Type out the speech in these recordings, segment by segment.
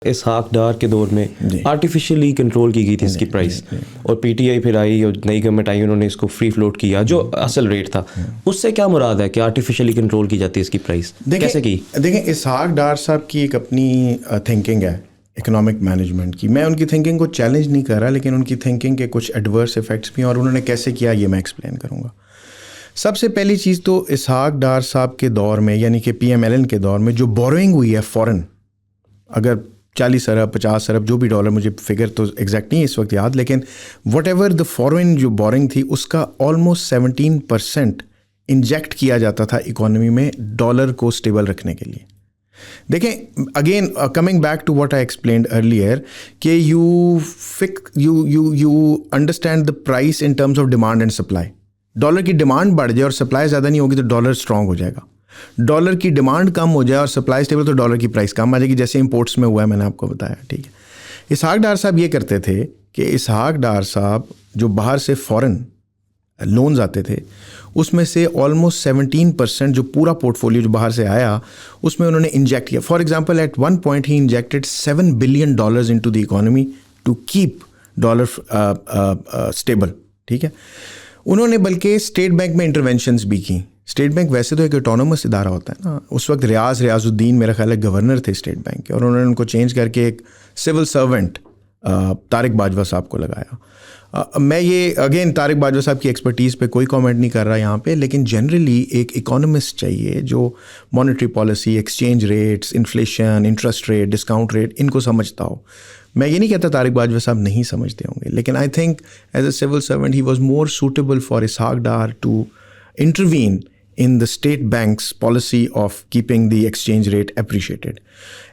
इसहाक डार के दौर में आर्टिफिशियली कंट्रोल की गई थी इसकी प्राइस, और पीटीआई फिर आई और नई गवर्नमेंट आई, उन्होंने इसको फ्री फ्लोट किया जो असल रेट था। उससे क्या मुराद है कि आर्टिफिशियली कंट्रोल की जाती है इसकी प्राइस, कैसे की? देखें, इसहाक डार साहब की एक अपनी थिंकिंग है इकोनॉमिक मैनेजमेंट की। मैं उनकी थिंकिंग को चैलेंज नहीं कर रहा, लेकिन उनकी थिंकिंग के कुछ एडवर्स इफेक्ट्स भी हैं और उन्होंने कैसे किया ये मैं एक्सप्लेन करूँगा। सबसे पहली चीज़ तो इसहाक डार साहब के दौर में, यानी कि PMLN के दौर में जो बोरोइंग हुई है फॉरेन, अगर 40 अरब 50 अरब जो भी डॉलर, मुझे फिगर तो एग्जैक्ट नहीं इस वक्त याद, लेकिन वट एवर द फॉरेन जो बोरिंग थी उसका ऑलमोस्ट 17% इंजेक्ट किया जाता था इकोनॉमी में डॉलर को स्टेबल रखने के लिए। देखें, again coming back to what I explained earlier कि you understand the price in terms of demand and supply. Dollar की डिमांड बढ़ जाए और सप्लाई ज़्यादा नहीं होगी तो डॉलर स्ट्रांग हो जाएगा। डॉलर की डिमांड कम हो जाए और सप्लाई स्टेबल तो डॉलर की प्राइस कम आ जाएगी, जैसे इंपोर्ट्स में हुआ है, मैंने आपको बताया। ठीक है, इसहाक डार साहब ये करते थे कि इसहाक डार साहब जो बाहर से फॉरेन लोन्स आते थे उसमें से ऑलमोस्ट 17% जो पूरा पोर्टफोलियो जो बाहर से आया उसमें उन्होंने इंजेक्ट किया। For example, at one point he injected $7 billion into the economy to keep dollar stable. ठीक है, उन्होंने बल्कि स्टेट बैंक में इंटरवेंशंस भी की। स्टेट बैंक वैसे तो एक ऑटोनोमस इदारा होता है ना, उस वक्त रियाजुद्दीन मेरा ख्याल है गवर्नर थे स्टेट बैंक के, और उन्होंने उनको चेंज करके एक सिविल सर्वेंट तारिक बाजवा साहब को लगाया। मैं ये अगेन तारिक बाजवा साहब की एक्सपर्टीज़ पे कोई कमेंट नहीं कर रहा यहाँ पे, लेकिन जनरली एक इकोनॉमिस्ट चाहिए जो monetary policy, exchange rates, inflation, interest rate, discount rate इनको समझता हो। मैं ये नहीं कहता तारिक बाजवा साहब नहीं समझते होंगे, लेकिन I think as a civil servant he was more suitable for Ishaq Dar to intervene in the state bank's policy of keeping the exchange rate appreciated.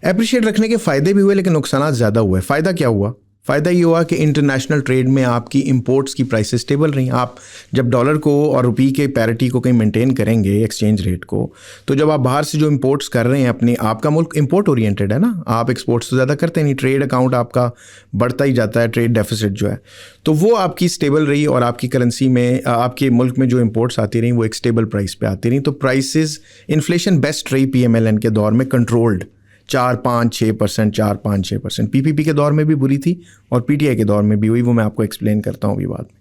Appreciate रखने के फ़ायदे भी हुए लेकिन नुकसान ज़्यादा हुए। फ़ायदा क्या हुआ? फ़ायदा ये हुआ कि इंटरनेशनल ट्रेड में आपकी इंपोर्ट्स की प्राइसेस स्टेबल रहीं। आप जब डॉलर को और रुपये के पैरिटी को कहीं मेंटेन करेंगे, एक्सचेंज रेट को, तो जब आप बाहर से जो इंपोर्ट्स कर रहे हैं, अपनी आपका मुल्क इंपोर्ट ओरिएंटेड है ना, आप एक्सपोर्ट्स तो ज़्यादा करते नहीं, ट्रेड अकाउंट आपका बढ़ता ही जाता है, ट्रेड डेफिसिट जो है, तो वो आपकी स्टेबल रही और आपकी करेंसी में, आपके मुल्क में जो इंपोर्ट्स आती रहीं वो एक स्टेबल प्राइस पे आती रहीं। तो प्राइसेस, इन्फ्लेशन बेस्ट रही PMLN के दौर में, कंट्रोल्ड 4-5-6%, 4-5-6%। PPP के दौर में भी बुरी थी और PTI के दौर में भी हुई, वो मैं आपको एक्सप्लेन करता हूँ अभी बाद में।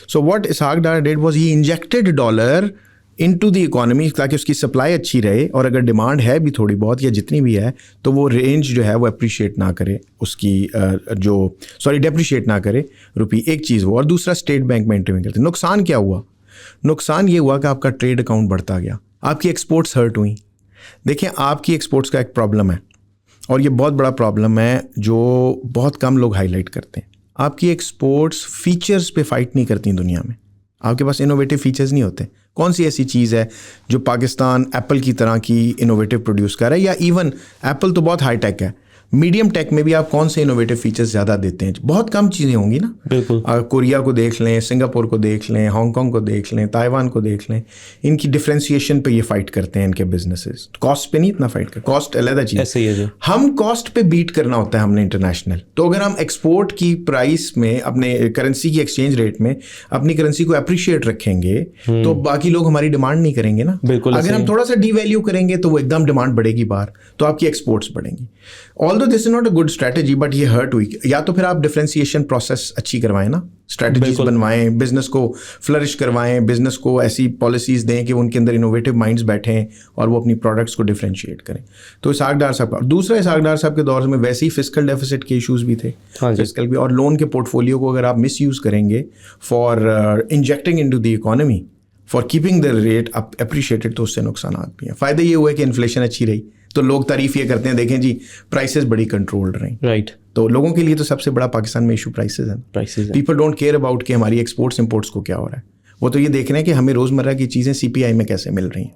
So what Ishaq Dar did was he injected dollar into the economy ताकि उसकी सप्लाई अच्छी रहे, और अगर डिमांड है भी थोड़ी बहुत या जितनी भी है तो वो रेंज जो है वो अप्रिशिएट ना करे, उसकी डेप्रिशिएट ना करे रुपये। एक चीज़ वो, और दूसरा स्टेट बैंक में इंटरव्यू करते। नुकसान क्या हुआ? नुकसान ये हुआ कि आपका ट्रेड अकाउंट बढ़ता गया, आपकी एक्सपोर्ट्स हर्ट हुई। देखिए, आपकी एक्सपोर्ट्स का एक प्रॉब्लम है और ये बहुत बड़ा प्रॉब्लम है जो बहुत कम लोग हाईलाइट करते हैं। आपकी एक्सपोर्ट्स फीचर्स पे फाइट नहीं करती दुनिया में। आपके पास इनोवेटिव फीचर्स नहीं होते। कौन सी ऐसी चीज़ है जो पाकिस्तान एप्पल की तरह की इनोवेटिव प्रोड्यूस कर रहा है, या इवन एप्पल तो बहुत हाई टेक है, मीडियम टेक में भी आप कौन से इनोवेटिव फीचर्स ज़्यादा देते हैं? बहुत कम चीज़ें होंगी ना। बिल्कुल। कोरिया को देख लें, सिंगापुर को देख लें, हांगकॉन्ग को देख लें, ताइवान को देख लें, इनकी डिफ्रेंसिएशन पे ये फाइट करते हैं इनके बिजनेसेस। कॉस्ट पे नहीं इतना फाइट करते, कॉस्ट अलग चीज़। ऐसे ही है जो हम कॉस्ट पे बीट करना होता है हमने इंटरनेशनल। तो अगर हम एक्सपोर्ट की प्राइस में, अपने करेंसी की एक्सचेंज रेट में अपनी करेंसी को अप्रिशिएट रखेंगे तो बाकी लोग हमारी डिमांड नहीं करेंगे ना। बिल्कुल। अगर हम थोड़ा सा डीवैल्यू करेंगे तो वो एकदम डिमांड बढ़ेगी बाहर, तो आपकी एक्सपोर्ट्स बढ़ेंगी। Although this is not a good strategy, but ये हर्ट हुई। या तो फिर आप डिफरेंशिएशन प्रोसेस अच्छी करवाएं ना, स्ट्रैटेजीज बनवाएं, बिजनेस को फ्लरिश करवाएं, बिजनेस को ऐसी पॉलिसीज दें कि उनके अंदर इनोवेटिव माइंड्स बैठें और वो अपनी प्रोडक्ट्स को डिफरेंशिएट करें। तो इसहाक डार साहब का, दूसरा इसहाक डार साहब के दौर में वैसे ही फिस्कल डेफिसिट के इश्यूज भी थे। फिस्कल भी, और लोन के पोर्टफोलियो को अगर आप मिस यूज़ करेंगे for injecting into the economy, for keeping the rate appreciated, तो उससे नुकसान भी हैं। फ़ायदे ये हुए कि इन्फ्लेशन अच्छी रही, तो लोग तारीफ ये करते हैं, देखें जी प्राइसेस बड़ी कंट्रोल्ड रही। राइट। तो लोगों के लिए तो सबसे बड़ा पाकिस्तान में इशू प्राइसेस है। पीपल डोंट केयर अबाउट कि हमारी एक्सपोर्ट्स इंपोर्ट्स को क्या हो रहा है, वो तो ये देख रहे हैं कि हमें रोज़मर्रा की चीज़ें CPI में कैसे मिल रही हैं।